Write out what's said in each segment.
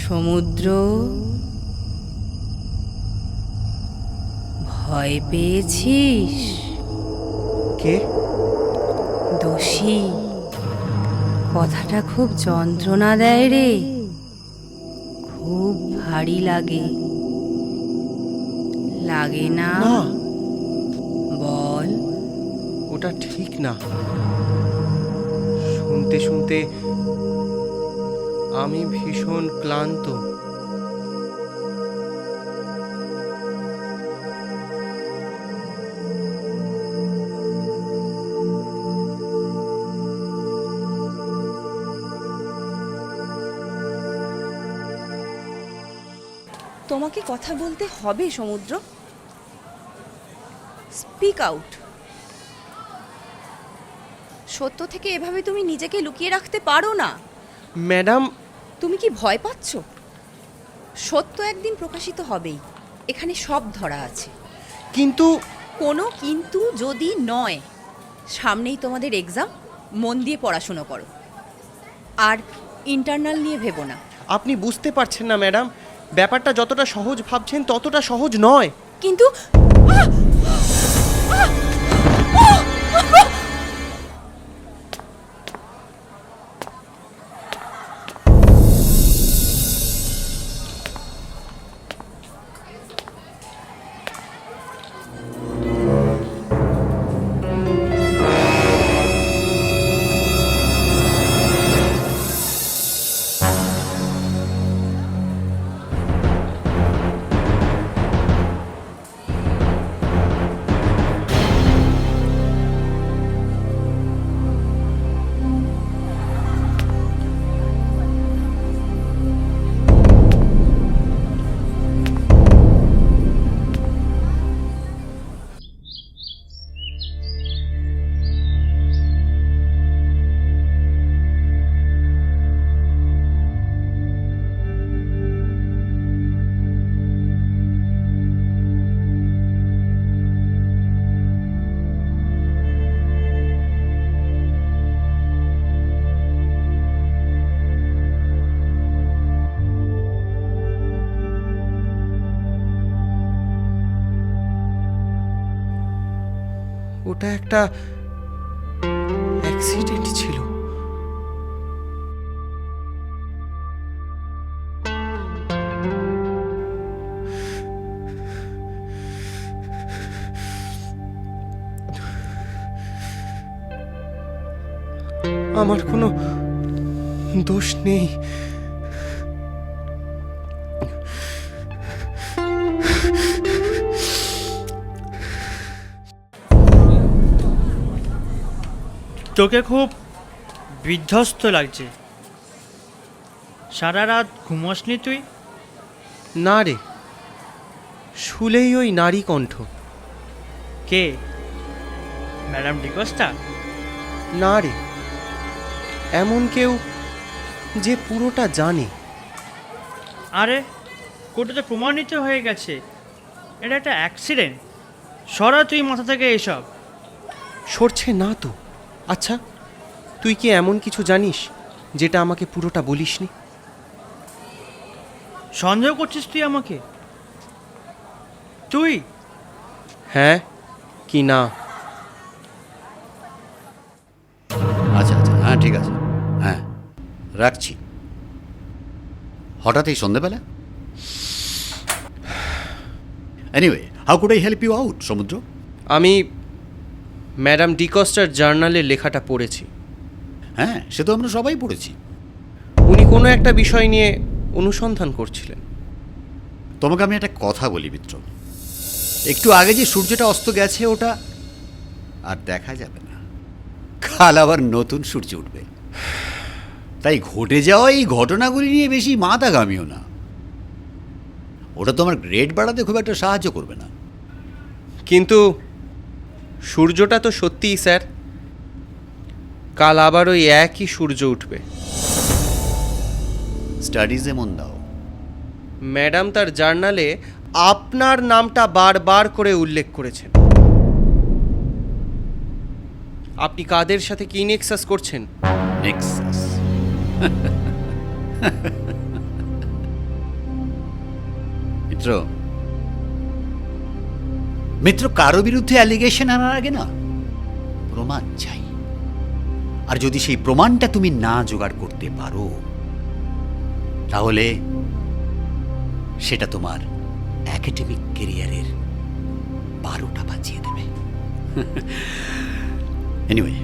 সমুদ্র, ভয় পেয়েছিস? কে? দোষী। কথাটা খুব যন্ত্রণা দেয় রে, খুব ভারী লাগে। লাগে না? না, বল। ওটা ঠিক না। শুনতে শুনতে আমি ভীষণ ক্লান্ত। তোমাকে কথা বলতে হবে সমুদ্র। Speak out. সত্য থেকে এভাবে তুমি নিজেকে লুকিয়ে রাখতে পারো না। ম্যাডাম, তুমি কি ভয় পাচ্ছ? সত্য একদিন প্রকাশিত হবেই, এখানে সব ধরা আছে। কিন্তু কোনো কিন্তু যদি নয়। সামনেই তোমাদের এক্সাম, মন দিয়ে পড়াশুনো করো। আর ইন্টারনাল নিয়ে ভেবো না। আপনি বুঝতে পারছেন না ম্যাডাম, ব্যাপারটা যতটা সহজ ভাবছেন ততটা সহজ নয়। কিন্তু ওটা একটা অ্যাক্সিডেন্ট ছিল। আমার কোনো দোষ নেই। তোকে খুব বিধ্বস্ত লাগছে। সারা রাত ঘুমোসনি তুই? না রে, শুলেই ওই নারী কণ্ঠ। কে? ম্যাডাম ডিকোস্টা? না রে, এমন কেউ যে পুরোটা জানে। আরে কোর্টে প্রমাণিত হয়ে গেছে এটা একটা অ্যাক্সিডেন্ট। সরা তুই মাথা থেকে এসব। সরছে না তো। আচ্ছা, তুই কি এমন কিছু জানিস যেটা আমাকে পুরোটা বলিসনি? সন্দেহ করছিস তুই আমাকে? তুই? হ্যাঁ কি না? আচ্ছা আচ্ছা, হ্যাঁ ঠিক আছে, হ্যাঁ রাখছি। হঠাৎ এই সন্ধ্যেবেলা? Anyway, how could I help you out Samudra? আমি ম্যাডাম ডিকস্টার জার্নালের লেখাটা পড়েছি। হ্যাঁ, সে তো আমরা সবাই পড়েছি। উনি কোনো একটা বিষয় নিয়ে অনুসন্ধান করছিলেন। তোমাকে আমি একটা কথা বলি মিত্র, একটু আগে যে সূর্যটা অস্ত গেছে ওটা আর দেখা যাবে না। কাল আবার নতুন সূর্য উঠবে। তাই ঘটে যাওয়া এই ঘটনাগুলি নিয়ে বেশি মাথাগামিও না। ওটা তো আমার গ্রেড বাড়াতে খুব একটা সাহায্য করবে না। কিন্তু সূর্যটা তো সত্যিই স্যার, কাল আবার ওই একই সূর্য উঠবে। স্টাডিজে মন দাও। ম্যাডাম তার জার্নালে আপনার নামটা বারবার করে উল্লেখ করেছেন। আপনি কাদের সাথে কি নেক্সাস করছেন? নেক্সাস? মিত্র, মিত্র, কারো বিরুদ্ধে অ্যালিগেশন আনার আগে না প্রমাণ চাই। আর যদি সেই প্রমাণটা তুমি না জোগাড় করতে পারো, তাহলে সেটা তোমার একাডেমিক ক্যারিয়ারের 12টা বাজিয়ে দেবে। এনিওয়ে,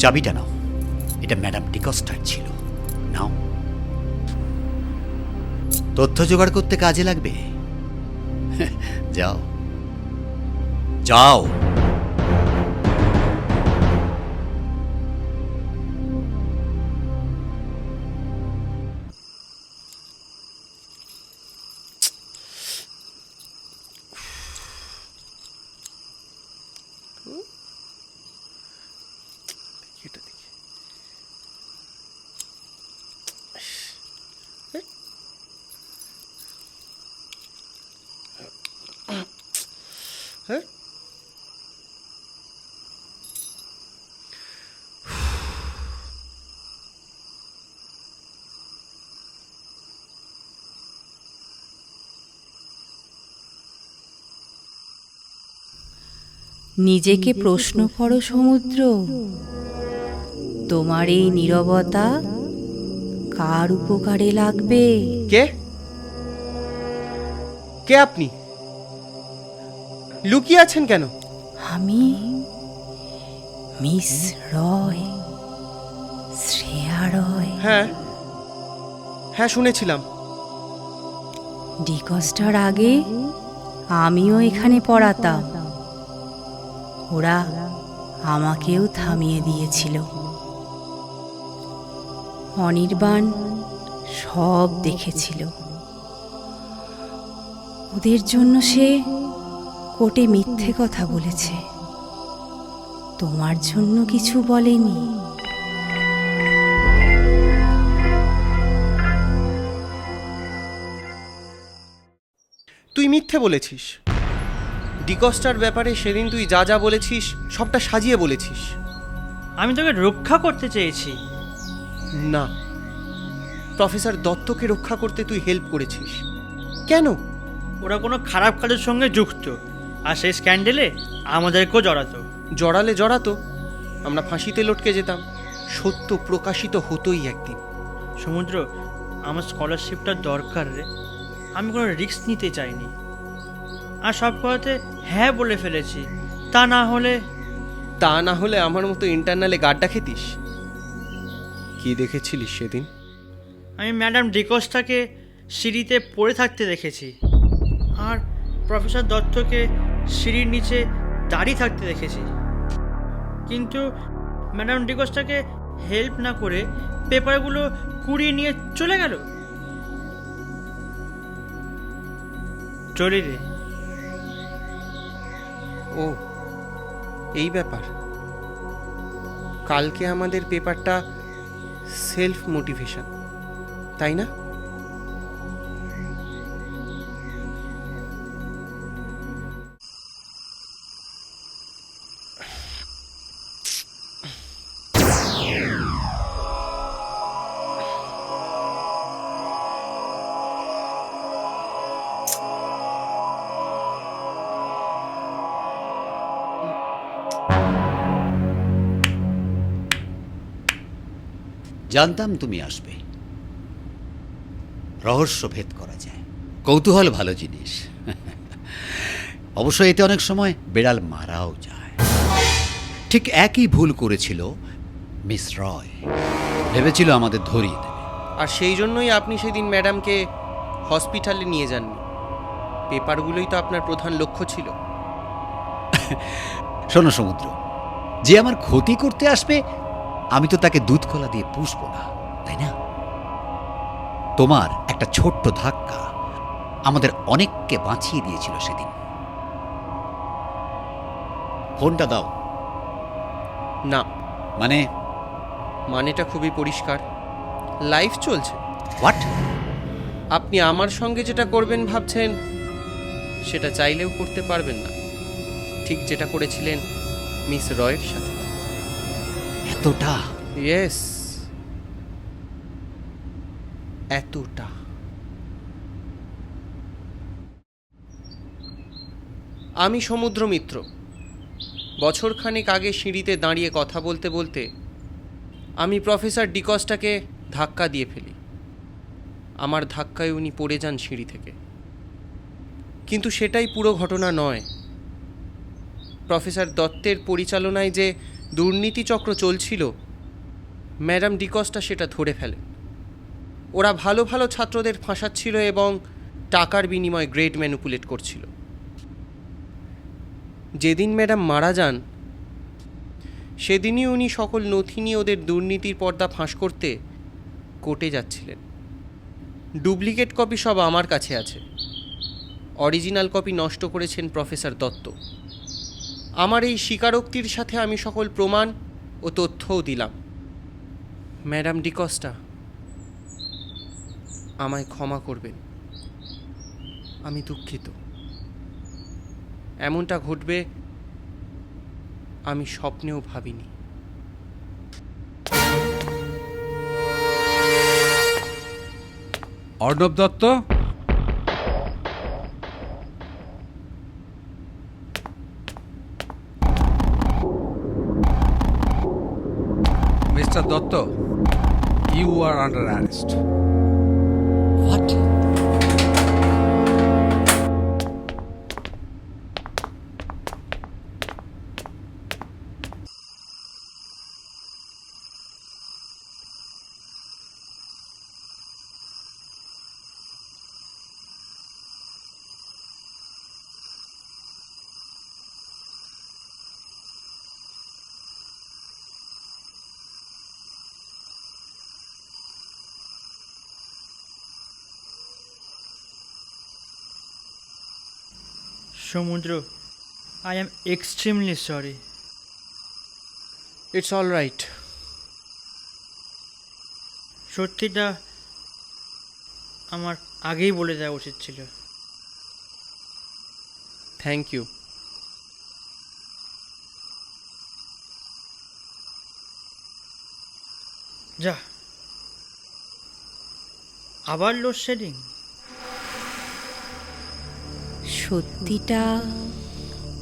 চাবিটা নাও। এটা ম্যাডাম ডিকস্টার ছিল। নাও, তথ্য জোগাড় করতে কাজে লাগবে। যাও যাও। এটা দেখি। হ্যাঁ, নিজেকে প্রশ্ন করো সমুদ্র, তোমার এই নীরবতা কার উপকারে লাগবে? কে কে আপনি? লুকিয়ে আছেন কেন? আমি মিস রয়, শ্রেয়া রয়। হ্যাঁ হ্যাঁ, শুনেছিলাম। ডিকস্টার আগে আমিও এখানে পড়াতাম। ওরা আমাকেও থামিয়ে দিয়েছিল। অনির্বাণ সব দেখেছিল। ওদের জন্য সে কোর্টে মিথ্যে কথা বলেছে, তোমার জন্য কিছু বলেনি। তুই মিথ্যে বলেছিস। ডিকস্টার ব্যাপারে সেদিন তুই যা যা বলেছিস সবটা সাজিয়ে বলেছিস। আমি তোকে রক্ষা করতে চেয়েছি। না, প্রফেসর দত্তকে রক্ষা করতে তুই হেল্প করেছিস। কেন? ওরা কোনো খারাপ কাজের সঙ্গে যুক্ত, আর সেই স্ক্যান্ডেলে আমাদেরকেও জড়াতো। জড়াতো আমরা ফাঁসিতে লটকে যেতাম। সত্য প্রকাশিত হতোই একদিন। সমুদ্র, আমার স্কলারশিপটা দরকার রে। আমি কোনো রিস্ক নিতে চাইনি, আর সব কথাতে হ্যাঁ বলে ফেলেছি। তা না হলে আমার মতো ইন্টারনালে গাড্ডা খেতিস। কি দেখেছিলিস সেদিন? আমি ম্যাডাম ডিকোস্টাকে সিঁড়িতে পড়ে থাকতে দেখেছি, আর প্রফেসর দত্তকে সিঁড়ির নিচে দাঁড়িয়ে থাকতে দেখেছি। কিন্তু ম্যাডাম ডিকোস্টাকে হেল্প না করে পেপারগুলো কুড়িয়ে নিয়ে চলে গেল। চলি রে। ও, এই ব্যাপার। কালকে আমাদের পেপারটা সেলফ মোটিভেশন, তাই না? জানতাম তুমি আসবে। রহস্য ভেদ করা যায়। কৌতূহল ভালো জিনিস। অবশ্য এতে অনেক সময় বেড়াল মারাও যায়। ঠিক একই ভুল করেছিল মিস রয়। ভেবেছিল আমাদের ধরিয়ে দেবে। আর সেই জন্যই আপনি সেদিন ম্যাডামকে হসপিটালে নিয়ে যাননি। পেপারগুলোই তো আপনার প্রধান লক্ষ্য ছিল। শোনো সমুদ্র, যে আমার ক্ষতি করতে আসবে আমি তো তাকে দুধ কলা দিয়ে পুষবো না, তাই না? তোমার একটা ছোট্ট ধাক্কা আমাদের অনেককে বাঁচিয়ে দিয়েছিল সেদিন। ফোনটা দাও। না, মানেটা খুবই পরিষ্কার। লাইফ চলছে। হোয়াট? আপনি আমার সঙ্গে যেটা করবেন ভাবছেন সেটা চাইলেও করতে পারবেন না। ঠিক যেটা করেছিলেন মিস রয়ের সাথে। এতটা? ইয়েস, এতটা। আমি সমুদ্র মিত্র। বছরখানেক আগে সিঁড়িতে দাঁড়িয়ে কথা বলতে বলতে আমি প্রফেসর ডিকস্টাকে ধাক্কা দিয়ে ফেলি। আমার ধাক্কায় উনি পড়ে যান সিঁড়ি থেকে। কিন্তু সেটাই পুরো ঘটনা নয়। প্রফেসর দত্তের পরিচালনায় যে দুর্নীতিচক্র চলছিল, ম্যাডাম ডিকস্টা সেটা ধরে ফেলেন। ওরা ভালো ভালো ছাত্রদের ফাঁসাচ্ছিল এবং টাকার বিনিময়ে গ্রেড ম্যানিপুলেট করছিল। যেদিন ম্যাডাম মারা যান, সেদিনই উনি সকল নথি নিয়ে ওদের দুর্নীতির পর্দা ফাঁস করতে কোর্টে যাচ্ছিলেন। ডুপ্লিকেট কপি সব আমার কাছে আছে। অরিজিনাল কপি নষ্ট করেছেন প্রফেসর দত্ত। আমার এই স্বীকারোক্তির সাথে আমি সকল প্রমাণ ও তথ্যও দিলাম। ম্যাডাম ডিকস্টা, আমায় ক্ষমা করবেন। আমি দুঃখিত। এমনটা ঘটবে আমি স্বপ্নেও ভাবিনি। Arnab Dutta, mister Dutta, you are under arrest. What? Samudra, I am extremely sorry. It's all right. সত্যিটা আমার আগেই বলে দেওয়া উচিত ছিল। Thank you. যা, আবার লোডশেডিং? সত্যিটা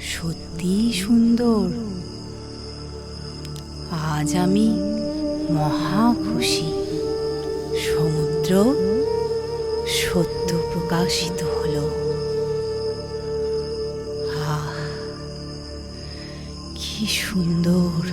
সত্যিই সুন্দর। আজ আমি মহা খুশি। সমুদ্র সত্য প্রকাশিত হলো। আহ, কি সুন্দর।